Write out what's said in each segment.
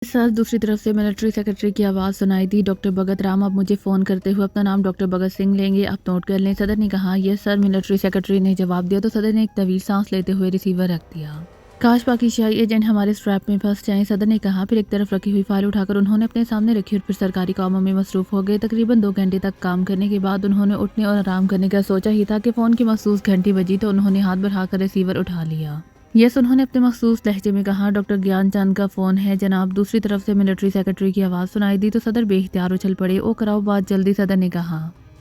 Sir दूसरी तरफ से मिलिट्री सेक्रेटरी की आवाज़ सुनाई दी। डॉक्टर भगत राम, आप मुझे फ़ोन करते हुए अपना नाम डॉक्टर भगत सिंह लेंगे, आप नोट कर लें। सदर ने कहा, यस सर। मिलिट्री सेक्रेटरी ने जवाब दिया तो सदर ने एक तवील सांस लेते हुए रिसीवर रख दिया। काश बाकी शाही एजेंट हमारे स्ट्रैप में फंस जाएं, सदर ने कहा। फिर एक तरफ रखी हुई फाइल उठाकर उन्होंने अपने सामने रखी और फिर सरकारी कामों में मसरूफ़ हो गए। तकरीबन 2 घंटे तक काम करने के बाद उन्होंने उठने और आराम करने का सोचा ही था कि फ़ोन की मखसूस घंटी बजी तो उन्होंने हाथ बढ़ाकर रिसीवर उठा लिया। यस, उन्होंने अपने मखसूस लहजे में कहा, डॉक्टर ज्ञानचंद का फ़ोन है जनाब। दूसरी तरफ से मिलिट्री सेक्रेटरी की आवाज़ सुनाई दी तो सदर बेख्तियार उछल पड़े। ओ कराओ बात जल्दी, सदर ने कहा।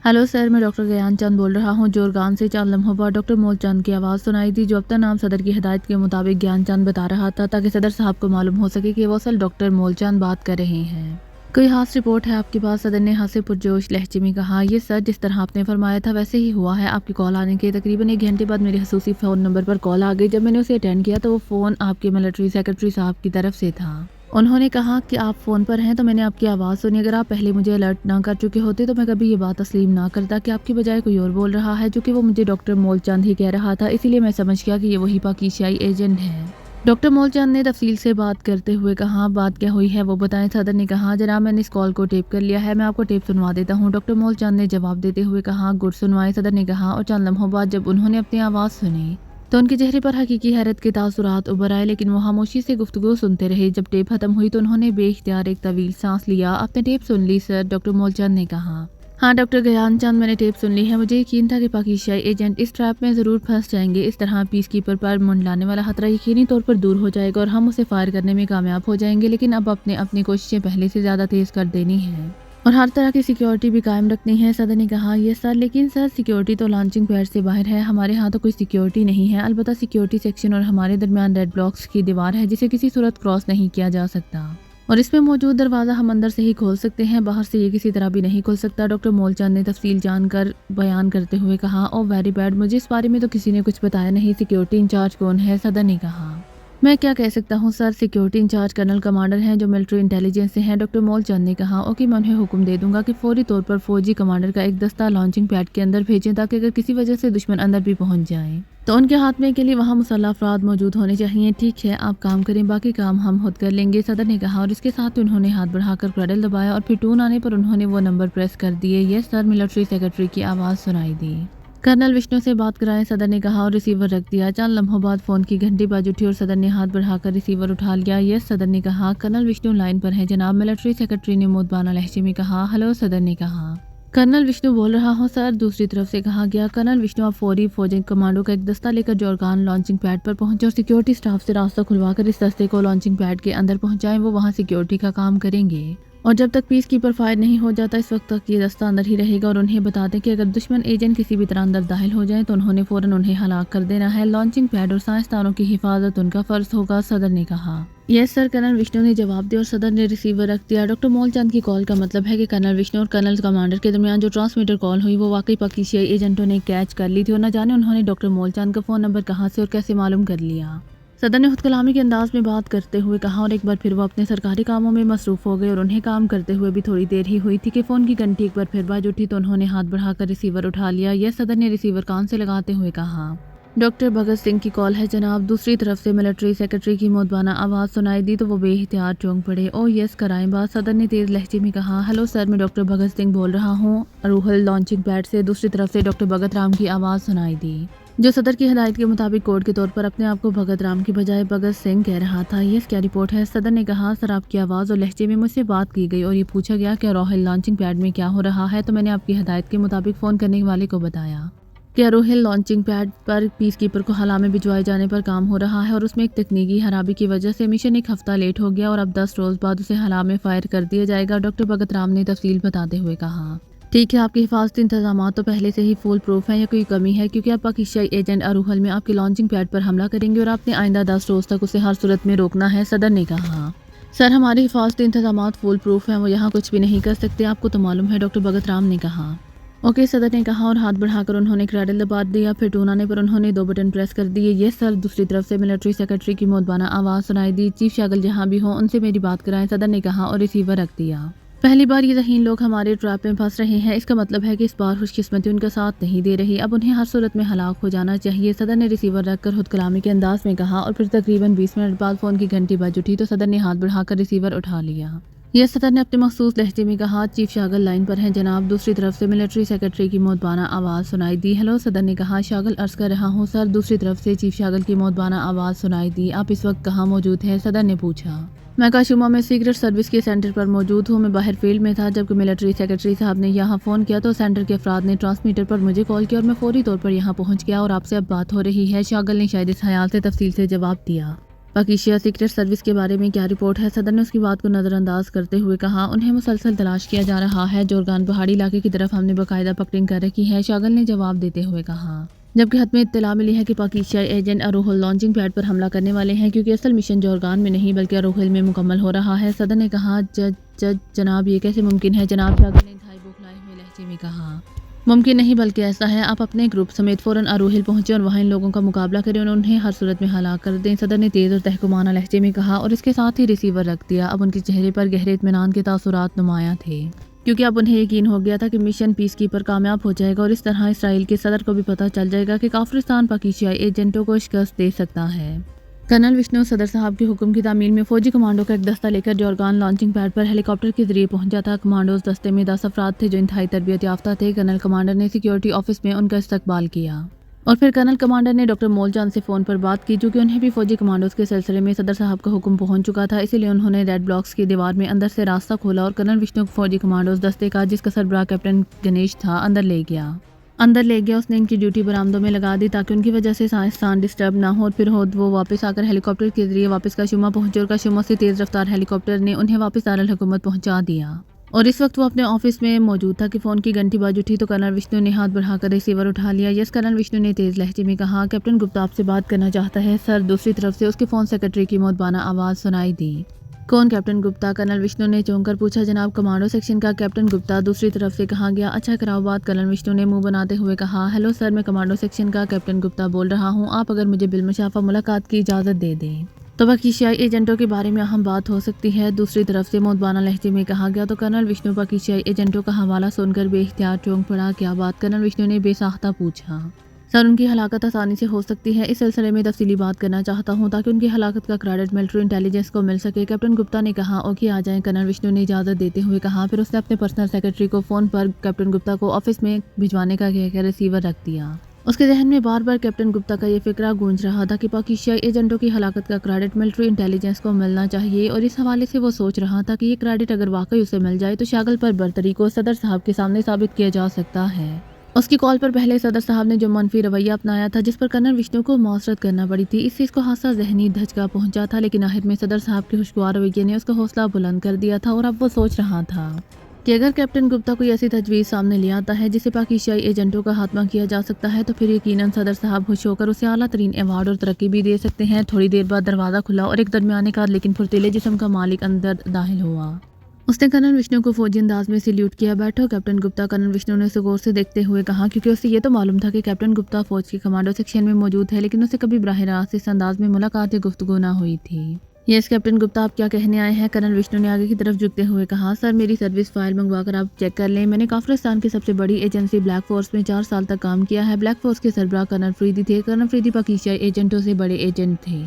हेलो सर, मैं डॉक्टर ज्ञानचंद बोल रहा हूँ। जोरगान से 4 लम्हों बाद डॉक्टर मूलचंद की आवाज़ सुनाई दी, जो अपना नाम सदर की हिदायत के मुताबिक ज्ञानचंद बता रहा था, ताकि सदर साहब को मालूम हो सके कि वो असल डॉक्टर मूलचंद बात कर रहे हैं। कोई खास रिपोर्ट है आपके पास? सदर ने हाथ पुरजोश लहजे में कहा। ये सर, जिस तरह आपने फरमाया था वैसे ही हुआ है। आपकी कॉल आने के तकरीबन 1 घंटे बाद मेरे खसूसी फ़ोन नंबर पर कॉल आ गई। जब मैंने उसे अटेंड किया तो वो फ़ोन आपके मिलिट्री सेक्रेटरी साहब की तरफ से था। उन्होंने कहा कि आप फ़ोन पर हैं तो मैंने आपकी आवाज़ सुनी। अगर आप पहले मुझे अलर्ट ना कर चुके होते तो मैं कभी ये बात तस्लीम ना करता कि आपकी बजाय कोई और बोल रहा है, जो कि वो मुझे डॉक्टर मूलचंद ही कह रहा था। इसीलिए मैं समझ गया कि ये वही पाकिस्तानी एजेंट है। डॉक्टर मूलचंद ने तफसील से बात करते हुए कहा, बात क्या हुई है वो बताएं। सदर ने कहा, जनाब मैंने इस कॉल को टेप कर लिया है, मैं आपको टेप सुनवा देता हूँ। डॉक्टर मूलचंद ने जवाब देते हुए कहा, गुड, सुनवाएं। सदर ने कहा और चंद लम्हों बाद जब उन्होंने अपनी आवाज़ सुनी तो उनके चेहरे पर हकीकी हैरत के तासुरात उभर आए, लेकिन वो खामोशी से गुफ्तगू सुनते रहे। जब टेप खत्म हुई तो उन्होंने बेख्तियार एक तवील सांस लिया। आपने टेप सुन ली सर? डॉक्टर मूलचंद ने कहा। हाँ डॉक्टर ज्ञानचंद, मैंने टेप सुन ली है। मुझे यकीन था कि पाकिस्तानी एजेंट इस ट्रैप में ज़रूर फंस जाएंगे। इस तरह पीस कीपर पर मंडलाने वाला खतरा यकीनी तौर पर दूर हो जाएगा और हम उसे फायर करने में कामयाब हो जाएंगे। लेकिन अब अपनी कोशिशें पहले से ज़्यादा तेज़ कर देनी है और हर तरह की सिक्योरिटी भी कायम रखनी है। सदर ने कहा, यस सर, लेकिन सर सिक्योरिटी तो लॉन्चिंग पैड से बाहर है। हमारे यहाँ तो कोई सिक्योरिटी नहीं है। अलबत्ता सिक्योरिटी सेक्शन और हमारे दरमियान रेड ब्लॉक्स की दीवार है जिसे किसी सूरत क्रॉस नहीं किया जा सकता और इसमें मौजूद दरवाज़ा हम अंदर से ही खोल सकते हैं, बाहर से ये किसी तरह भी नहीं खोल सकता। डॉक्टर मूलचंद ने तफसील जानकर बयान करते हुए कहा, ओ वेरी बैड, मुझे इस बारे में तो किसी ने कुछ बताया नहीं। सिक्योरिटी इंचार्ज कौन है? सदर ने कहा, मैं क्या कह सकता हूँ sir, security incharge colonel commander हैं जो मिलिट्री इंटेलिजेंस से हैं। डॉक्टर मूलचंद ने कहा, ओके, मैं उन्हें हुक्म दे दूंगा कि फौरी तौर पर फौजी कमांडर का एक दस्ता लॉन्चिंग पैड के अंदर भेजें, ताकि अगर किसी वजह से दुश्मन अंदर भी पहुंच जाए तो उनके हाथ में के लिए वहाँ मुसल्लह अफराद मौजूद होने चाहिए। ठीक है, आप काम करें, बाकी काम हम खुद कर लेंगे, सदर ने कहा। और इसके साथ उन्होंने हाथ बढ़ाकर क्रैडल दबाया और फिर टून आने पर उन्होंने वो नंबर प्रेस कर दिए। यस सर, मिलिट्री सेक्रेटरी की आवाज़ सुनाई दी। कर्नल विष्णु से बात कराएं, सदर ने कहा और रिसीवर रख दिया। चंद लम्हों बाद फ़ोन की घंटी बज उठी और सदर ने हाथ बढ़ाकर रिसीवर उठा लिया। यस, सदर ने कहा। कर्नल विष्णु लाइन पर है जनाब, मिलिट्री सेक्रेटरी ने मुदबाना लहजे में कहा। हेलो, सदर ने कहा। कर्नल विष्णु बोल रहा हूँ सर, दूसरी तरफ से कहा गया। कर्नल विष्णु, आप फौरी फौजी कमांडो का एक दस्ता लेकर जोरगान लॉन्चिंग पैड पर पहुंचे और सिक्योरिटी स्टाफ से रास्ता खुलवाकर इस दस्ते को लॉन्चिंग पैड के अंदर पहुंचाएं। वो वहां सिक्योरिटी का काम करेंगे और जब तक पीस कीपर फायर नहीं हो जाता इस वक्त तक ये दस्ता अंदर ही रहेगा। और उन्हें बता दें कि अगर दुश्मन एजेंट किसी भी तरह अंदर दाखिल हो जाए तो उन्होंने फौरन उन्हें हलाक कर देना है। लॉन्चिंग पैड और साइंसदानों की हिफाजत उनका फर्ज होगा, सदर ने कहा। यस सर, कर्नल विष्णु ने जवाब दिया और सदर ने रिसीवर रख दिया। डॉक्टर मूलचंद की कॉल का मतलब है कि कर्नल विष्णु और कर्नल कमांडर के दरमियान जो ट्रांसमीटर कॉल हुई वो वाकई पाकिस्तानी एजेंटों ने कैच कर ली थी और न जाने उन्होंने डॉक्टर मूलचंद का फ़ोन नंबर कहाँ से और कैसे मालूम कर लिया। सदर ने खुद कलामी के अंदाज में बात करते हुए कहा और एक बार फिर वो अपने सरकारी कामों में मसरूफ़ हो गए और उन्हें काम करते हुए भी थोड़ी देर ही हुई थी कि फ़ोन की घंटी एक बार फिर बज उठी तो उन्होंने हाथ बढ़ाकर रिसीवर उठा लिया। यह सदर ने रिसीवर कान से लगाते हुए कहा, डॉक्टर भगत सिंह की कॉल है जनाब। दूसरी तरफ से मिलिट्री सेक्रेटरी की मुदबाना आवाज़ सुनाई दी तो वो बेहतियार चौंक पड़े। ओ यस, कराएं बात, सदर ने तेज़ लहजे में कहा। हेलो सर, मैं डॉक्टर भगत सिंह बोल रहा हूँ रूहल लॉन्चिंग पैड से। दूसरी तरफ से डॉक्टर भगत राम की आवाज़ सुनाई दी, जो सदर की हिदायत के मुताबिक कोड के तौर पर अपने आप को भगत राम की बजाय भगत सिंह कह रहा था। ये क्या रिपोर्ट है? सदर ने कहा, सर आपकी आवाज़ और लहजे में मुझसे बात की गई और ये पूछा गया कि रोहिल लॉन्चिंग पैड में क्या हो रहा है, तो मैंने आपकी हिदायत के मुताबिक फ़ोन करने वाले को बताया कि रोहिल लॉन्चिंग पैड पर पीस कीपर को हला में भिजवाए जाने पर काम हो रहा है और उसमें एक तकनीकी खराबी की वजह से मिशन एक हफ्ता लेट हो गया और अब 10 रोज़ बाद उसे हला में फायर कर दिया जाएगा। डॉक्टर भगत राम ने तफसील बताते हुए कहा, ठीक है, आपके हिफाजती इंतजाम तो पहले से ही फुल प्रूफ हैं या कोई कमी है, क्योंकि अब पाकिस्तानी एजेंट अरूहल में आपके लॉन्चिंग पैड पर हमला करेंगे और आपने आइंदा 10 रोज़ तक उसे हर सूरत में रोकना है, सदर ने कहा। सर, हमारे हिफाजती इंतजाम फुल प्रूफ हैं, वो यहाँ कुछ भी नहीं कर सकते, आपको तो मालूम है, डॉक्टर भगत राम ने कहा। ओके, सदर ने कहा और हाथ बढ़ाकर उन्होंने क्रैडल दबा दिया। फिर टून आने पर उन्होंने 2 बटन प्रेस कर दिए। ये सर, दूसरी तरफ से मिलिट्री सेक्रेटरी की मुदबाना आवाज़ सुनाई दी। चीफ शागिल जहाँ भी हो उनसे मेरी बात कराएं, सदर ने कहा और रिसीवर रख दिया। पहली बार ये ज़हीन लोग हमारे ट्रैप में फंस रहे हैं। इसका मतलब है कि इस बार खुशकिस्मती उनका साथ नहीं दे रही। अब उन्हें हर सूरत में हलाक हो जाना चाहिए। सदर ने रिसीवर रखकर खुद कलामी के अंदाज में कहा और फिर तकरीबन 20 मिनट बाद फ़ोन की घंटी बज उठी तो सदर ने हाथ बढ़ाकर रिसीवर उठा लिया। यह सदर ने अपने मखसूस लहजे में कहा, चीफ शागल लाइन पर हैं जनाब। दूसरी तरफ से मिलिट्री सेक्रेटरी की मौतबाना आवाज़ सुनाई दी। हेलो, सदर ने कहा। शागल अर्ज कर रहा हूँ सर। दूसरी तरफ से चीफ शागल की मौतबाना आवाज़ सुनाई दी। आप इस वक्त कहाँ मौजूद हैं? सदर ने पूछा। मैं काशुमा में सीक्रेट सर्विस के सेंटर पर मौजूद हूँ। मैं बाहर फील्ड में था जबकि मिलिट्री सेक्रेटरी साहब ने यहाँ फ़ोन किया तो सेंटर के अफराद ने ट्रांसमीटर पर मुझे कॉल किया और मैं फौरी तौर पर यहाँ पहुँच गया और आपसे अब बात हो रही है। शागल ने शायद इस ख्याल से तफसील से जवाब दिया। पाकिस्तान सीक्रेट सर्विस के बारे में क्या रिपोर्ट है? सदर ने उसकी बात को नज़रअंदाज करते हुए कहा, उन्हें मुसलसल तलाश किया जा रहा है। जोरगान पहाड़ी इलाके की तरफ हमने बाकायदा पकड़िंग कर रखी है। शागल ने जवाब देते हुए कहा। जबकि हद में इत्तला मिली है कि पाकिस्तानी एजेंट अरोहल लॉन्चिंग पैड पर हमला करने वाले हैं क्योंकि असल मिशन जोरगान में नहीं बल्कि अरोहल में मुकम्मल हो रहा है। सदर ने कहा, जनाब ये कैसे मुमकिन है? जनाब शागल ने इंतहाई बौखलाए हुए लहजे में कहा। मुमकिन नहीं बल्कि ऐसा है, आप अपने ग्रुप समेत फ़ौरन अरोहल पहुंचे और वहां इन लोगों का मुकाबला करें और उन्हें हर सूरत में हलाक कर दें। सदर ने तेज़ और तहकुमाना लहजे में कहा और इसके साथ ही रिसीवर रख दिया। अब उनके चेहरे पर गहरे इत्मीनान के तासुरात नुमायां थे क्योंकि अब उन्हें यकीन हो गया था कि मिशन पीस कीपर कामयाब हो जाएगा और इस तरह इसराइल के सदर को भी पता चल जाएगा कि काफिरिस्तान पाकिस्तानी एजेंटों को शिकस्त दे सकता है। कर्नल विष्णु सदर साहब के हुक्म की तामील में फौजी कमांडो का एक दस्ता लेकर जोरगान लॉन्चिंग पैड पर हेलीकॉप्टर के जरिए पहुंचा था। कमांडोज दस्ते में 10 अफराद थे जो इंतहाई तरबियत याफ्ता थे। कर्नल कमांडर ने सिक्योरिटी ऑफिस में उनका इस्तकबाल किया और फिर कर्नल कमांडर ने डॉक्टर मोलजान से फ़ोन पर बात की क्योंकि उन्हें भी फौजी कमांडोज के सिलसिले में सदर साहब का हुक्म पहुंच चुका था। इसीलिए उन्होंने रेड ब्लॉक्स की दीवार में अंदर से रास्ता खोला और कर्नल विष्णु को फौजी कमांडोज दस्ते का, जिसका सरबराह कैप्टन गणेश था, अंदर ले गया। उसने इनकी ड्यूटी बरामदों में लगा दी ताकि उनकी वजह से साइंसदान डिस्टर्ब ना हो और फिर वो वापस आकर हेलीकॉप्टर के जरिए वापस काशुमा पहुंचे और काशुमा से तेज़ रफ्तार हेलीकॉप्टर ने उन्हें वापस दारुल हुकूमत पहुंचा दिया। और इस वक्त वो अपने ऑफिस में मौजूद था कि फ़ोन की घंटी बाज उठी तो कर्नल विष्णु ने हाथ बढ़ाकर रिसीवर उठा लिया। यस, कर्नल विष्णु ने तेज़ लहजे में कहा, कैप्टन गुप्ता आपसे बात करना चाहता है सर। दूसरी तरफ से उसके फ़ोन सेक्रेटरी की मौतबाना आवाज़ सुनाई दी। कौन? कैप्टन गुप्ता? कर्नल विष्णु ने चौंक कर पूछा। जनाब कमांडो सेक्शन का कैप्टन गुप्ता, दूसरी तरफ से कहा गया। अच्छा कराओ बात, कर्नल विष्णु ने मुंह बनाते हुए कहा। हेलो सर, मैं कमांडो सेक्शन का कैप्टन गुप्ता बोल रहा हूँ। आप अगर मुझे बिलमुशाफा मुलाकात की इजाज़त दे दें तो पाकिस्तानी एजेंटों के बारे में अहम बात हो सकती है। दूसरी तरफ से मौतबाना लहजे में कहा गया तो कर्नल विष्णु पाकिस्तानी एजेंटों का हवाला सुनकर बेख्तियार चौंक पड़ा। क्या बात? कर्नल विष्णु ने बेसाख्ता पूछा। सर, उनकी हलाकत आसानी से हो सकती है। इस सिलसिले में तफसीली बात करना चाहता हूँ ताकि उनकी हलाकत का क्रेडिट मिलिट्री इंटेलिजेंस को मिल सके। कैप्टन गुप्ता ने कहा। ओके, आ जाएं, कर्नल विष्णु ने इजाज़त देते हुए कहा। फिर उसने अपने पर्सनल सेक्रेटरी को फ़ोन पर कैप्टन गुप्ता को ऑफिस में भिजवाने का कहकर रिसीवर रख दिया। उसके जहन में बार बार कैप्टन गुप्ता का ये फिक्रा गूंज रहा था कि पाकिस्तानी एजेंटों की हलाकत का क्रेडिट मिलिट्री इंटेलिजेंस को मिलना चाहिए और इस हवाले से वो सोच रहा था कि ये क्रेडिट अगर वाकई उसे मिल जाए तो शागल पर बरतरी को सदर साहब के सामने साबित किया जा सकता है। उसकी कॉल पर पहले सदर साहब ने जो मनफी रवैया अपनाया था जिस पर कर्नल विष्णु को मुआसरत करना पड़ी थी, इससे इसको हादसा जहनी धचका पहुंचा था, लेकिन आखिर में सदर साहब के खुशगवार रवैये ने उसका हौसला बुलंद कर दिया था और अब वो सोच रहा था कि अगर कैप्टन गुप्ता कोई ऐसी तजवीज़ सामने ले आता है जिससे पाकिस्तानी एजेंटों का खात्मा किया जा सकता है तो फिर यकीनन सदर साहब खुश होकर उसे आला तरीन अवार्ड और तरक्की भी दे सकते हैं। थोड़ी देर बाद दरवाज़ा खुला और एक दरमियाने का लेकिन फुर्तीले जिस्म का मालिक अंदर दाखिल हुआ। उसने कर्नल विष्णु को फौजी अंदाज में सल्यूट किया। बैठो कैप्टन गुप्ता, कर्नल विष्णु ने उसे गौर से देखते हुए कहा क्योंकि उसे ये तो मालूम था कि कैप्टन गुप्ता फौज के कमांडो सेक्शन में मौजूद है, लेकिन उसे कभी बराह रास्त इस अंदाज में मुलाकात या गुफ्तगू ना हुई थी। यस कैप्टन गुप्ता, आप क्या कहने आए हैं? कर्नल विष्णु ने आगे की तरफ झुकते हुए कहा। सर, मेरी सर्विस फाइल मंगवाकर आप चेक कर लें। मैंने काफिरिस्तान की सबसे बड़ी एजेंसी ब्लैक फोर्स में 4 साल तक काम किया है। ब्लैक फोर्स के सरबराह कर्नल फरीदी थे। कर्नल फरीदी पाकिस्तानी एजेंटों से बड़े एजेंट थे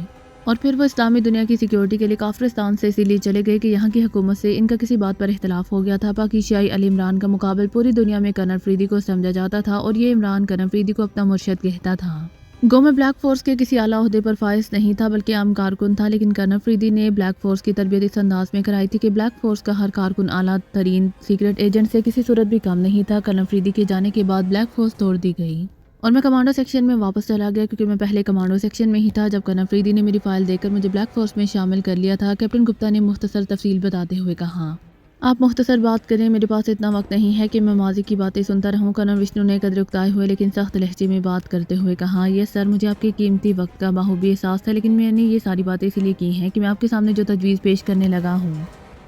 और फिर वो इस्लामी दुनिया की सिक्योरिटी के लिए काफिरिस्तान से इसीलिए चले गए कि यहाँ की हुकूमत से इनका किसी बात पर इख्तलाफ हो गया था। पाकिस्तानी अली इमरान का मुकाबल पूरी दुनिया में कर्नल फरीदी को समझा जाता था और ये इमरान कर्नल फरीदी को अपना मुर्शद कहता था। गो में ब्लैक फोर्स के किसी आला ओहदे पर फाइज नहीं था बल्कि आम कारकुन था, लेकिन कर्नल फरीदी ने ब्लैक फोर्स की तरबियत इस अंदाज में कराई थी कि ब्लैक फोर्स का हर कारकुन आला तरीन सीक्रेट एजेंट से किसी सूरत भी कम नहीं था। कर्नल फरीदी के जाने के बाद ब्लैक फोर्स तोड़ दी गई और मैं कमांडो सेक्शन में वापस चला गया क्योंकि मैं पहले कमांडो सेक्शन में ही था जब कर्नल फरीदी ने मेरी फाइल देकर मुझे ब्लैक फोर्स में शामिल कर लिया था। कैप्टन गुप्ता ने मुख्तसर तफसील बताते हुए कहा। आप मुख्तसर बात करें, मेरे पास इतना वक्त नहीं है कि मैं माजी की बातें सुनता रहूं। कर्नल विष्णु ने कदर उकताए हुए लेकिन सख्त लहजे में बात करते हुए कहा। ये सर, मुझे आपके कीमती वक्त का बाखूबी एहसास है, लेकिन मैंने ये सारी बातें इसलिए की हैं कि मैं आपके सामने जो तजवीज़ पेश करने लगा हूँ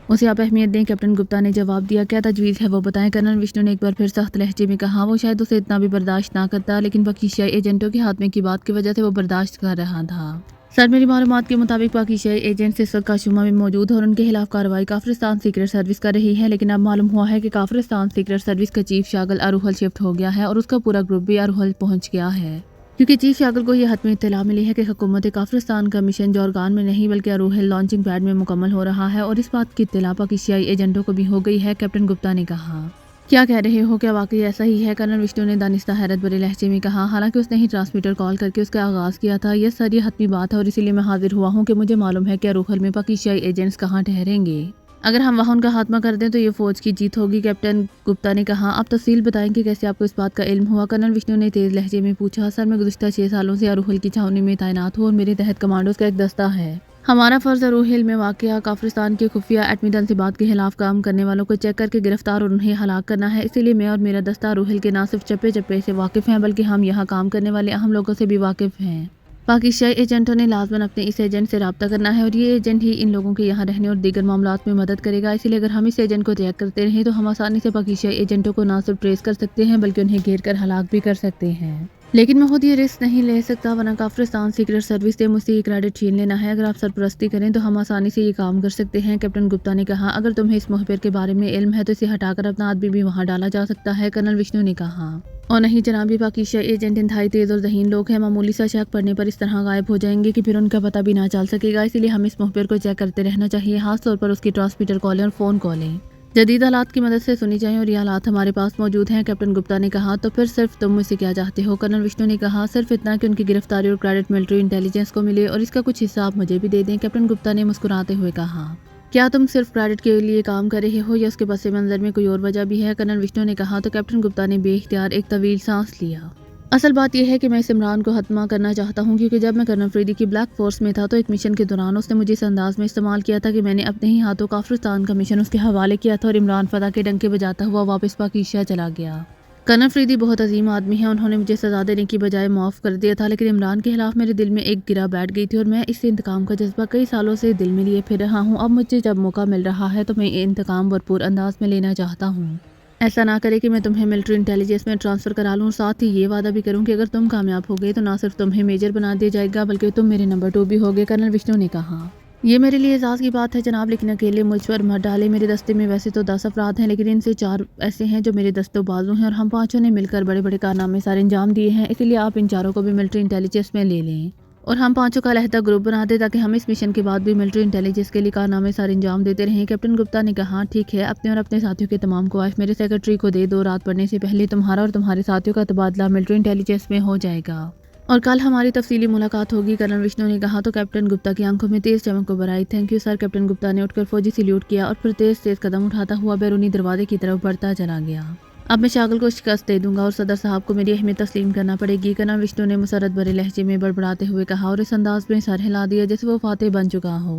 उसे आप अहमियत दें। कैप्टन गुप्ता ने जवाब दिया। क्या तजवीज़ है वो बताएं? कर्नल विष्णु ने एक बार फिर सख्त लहजे में कहा। वो शायद उसे इतना भी बर्दाश्त ना करता, लेकिन पाकिस्तानी एजेंटों के हाथ में की बात की वजह से वो बर्दाश्त कर रहा था। सर, मेरी मालूमात के मुताबिक पाकिस्तानी एजेंट्स इस वक्त काशुमा में मौजूद है और उनके खिलाफ कार्रवाई काफिरिस्तान सीक्रेट सर्विस कर रही है, लेकिन अब मालूम हुआ है कि काफिरिस्तान सीक्रेट सर्विस का चीफ शागल अरूहल शिफ्ट हो गया है और उसका पूरा ग्रुप भी अरूहल पहुंच गया है, क्योंकि चीफ शागल को यह हतमी इत्तला मिली है कि हुकूमत काफिरिस्तान का मिशन जौरगान में नहीं बल्कि अरूहल लॉन्चिंग पैड में मुकम्मल हो रहा है और इस बात की इत्तला पाकिस्तानी एजेंटों को भी हो गई है। कैप्टन गुप्ता ने कहा, क्या कह रहे हो, क्या वाकई ऐसा ही है? कर्नल विष्णु ने दानिस्ता हैरत भरे लहजे में कहा। हालांकि उसने ही ट्रांसमीटर कॉल करके उसका आगाज़ किया था। यह सर, ये हतमी बात है और इसीलिए मैं हाजिर हुआ हूँ कि मुझे मालूम है कि अरूहल में पाकिस्तानी एजेंट्स कहाँ ठहरेंगे। अगर हम वहाँ उनका खात्मा कर दें तो ये फौज की जीत होगी। कैप्टन गुप्ता ने कहा, आप तफसील बताएं कि कैसे आपको इस बात का इल्म हुआ? कर्नल विष्णु ने तेज लहजे में पूछा। सर, मैं गुज़िश्ता 6 सालों से अरूहल की छावनी में तैनात हूँ और मेरे तहत कमांडोज का एक दस्ता है। हमारा फ़र्ज़ अरूहल में वाक़या काफिरिस्तान के खुफिया एटमी तंसीबात के खिलाफ काम करने वालों को चेक करके गिरफ्तार और उन्हें हलाक करना है। इसीलिए मैं और मेरा दस्ता अरूहल के न सिर्फ चप्पे चप्पे से वाकिफ़ हैं, बल्कि हम यहाँ काम करने वाले अहम लोगों से भी वाकिफ़ हैं। पाकिस्तानी एजेंटों ने लाजमन अपने इस एजेंट से रब्ता करना है और ये एजेंट ही इन लोगों के यहाँ रहने और दीगर मामलात में मदद करेगा। इसीलिए अगर हम इस एजेंट को चेक करते रहें तो हम आसानी से पाकिस्तानी एजेंटों को न सिर्फ ट्रेस कर सकते हैं बल्कि उन्हें घेर कर हलाक भी कर सकते हैं। लेकिन मैं खुद ये रिस्क नहीं ले सकता, वरना काफिरिस्तान सीक्रेट सर्विस से मुझसे ये क्रेडिट छीन लेना है। अगर आप सरपरस्ती करें तो हम आसानी से ये काम कर सकते हैं। कैप्टन गुप्ता ने कहा, अगर तुम्हें इस मुखबिर के बारे में इल्म है तो इसे हटाकर अपना आदमी भी वहाँ डाला जा सकता है। कर्नल विष्णु ने कहा, और नहीं जनाब, ये पाकिस्तानी एजेंट इंतहाई तेज और ज़हीन लोग हैं। मामूली सा शक पड़ने पर इस तरह गायब हो जाएंगे कि फिर उनका पता भी ना चल सकेगा। इसीलिए हमें इस मुखबिर को चेक करते रहना चाहिए, खासतौर पर उसकी ट्रांसमीटर कॉलें और फ़ोन कॉलें जदीद हालात की मदद से सुनी जाएं और ये हालात हमारे पास मौजूद हैं। कैप्टन गुप्ता ने कहा, तो फिर सिर्फ तुम मुझसे क्या चाहते हो? कर्नल विष्णु ने कहा, सिर्फ इतना कि उनकी गिरफ्तारी और क्रेडिट मिलिट्री इंटेलिजेंस को मिले और इसका कुछ हिस्सा आप मुझे भी दे दें। कैप्टन गुप्ता ने मुस्कुराते हुए कहा, क्या तुम सिर्फ क्रेडिट के लिए काम कर रहे हो या उसके पस मंजर में कोई और वजह भी है? कर्नल विष्णु ने कहा। तो कैप्टन गुप्ता ने बेइख्तियार एक तवील सांस लिया। असल बात यह है कि मैं इस इमरान को हत्मा करना चाहता हूं, क्योंकि जब मैं कर्नल अफरीदी की ब्लैक फोर्स में था तो एक मिशन के दौरान उसने मुझे इस अंदाज में इस्तेमाल किया था कि मैंने अपने ही हाथों काफिरिस्तान का मिशन उसके हवाले किया था और इमरान फदा के डंके बजाता हुआ वापस पाकिस्तान चला गया। कर्नल अफरीदी बहुत अजीम आदमी है, उन्होंने मुझे सजा देने की बजाय माफ़ कर दिया था, लेकिन इमरान के खिलाफ मेरे दिल में एक गिरा बैठ गई थी और मैं इस इंतकाम का जज्बा कई सालों से दिल में लिए फिर रहा हूँ। अब मुझे जब मौका मिल रहा है तो मैं इंतकाम भरपूर अंदाज में लेना चाहता हूँ। ऐसा ना करे कि मैं तुम्हें मिलिट्री इंटेलिजेंस में ट्रांसफ़र करा लूँ, साथ ही ये वादा भी करूँ कि अगर तुम कामयाब हो गए तो ना सिर्फ तुम्हें मेजर बना दिया जाएगा बल्कि तुम मेरे नंबर 2 भी होगे। कर्नल विष्णु ने कहा, ये मेरे लिए एजाज़ की बात है जनाब, लेकिन अकेले मुझ पर मत डाले। मेरे दस्ते में वैसे तो 10 अफराद हैं, लेकिन इनसे 4 ऐसे हैं जो मेरे दस्तों बाजू हैं और हम 5 ने मिलकर बड़े बड़े कारनामे सारे अंजाम दिए हैं। इसीलिए आप इन 4 को भी मिलिट्री इंटेलिजेंस में ले लें और हम 5 का अलहदा ग्रुप बना दे ताकि हम इस मिशन के बाद भी मिलिट्री इंटेलिजेंस के लिए कारनामे सारे अंजाम देते रहें। कैप्टन गुप्ता ने कहा, ठीक है, अपने और अपने साथियों के तमाम ख्वाहिश मेरे सेक्रेटरी को दे दो। रात पड़ने से पहले तुम्हारा और तुम्हारे साथियों का तबादला मिलिट्री इंटेलिजेंस में हो जाएगा और कल हमारी तफसीली मुलाकात होगी। कर्नल विष्णु ने कहा। तो कैप्टन गुप्ता की आंखों में तेज चमक उभर आई। Thank you sir. Captain Gupta ने उठकर फौजी सल्यूट किया और फिर तेज कदम उठाता हुआ बैरूनी दरवाजे की तरफ बढ़ता चला गया। अब मैं शागल को शिकस्त दे दूंगा और सदर साहब को मेरी अहमियत तस्लीम करना पड़ेगी, कर्नल विष्णु ने मुसरत भरे लहजे में बड़बड़ाते हुए कहा और इस अंदाज में सर हिला दिया जैसे वो फातेह बन चुका हो।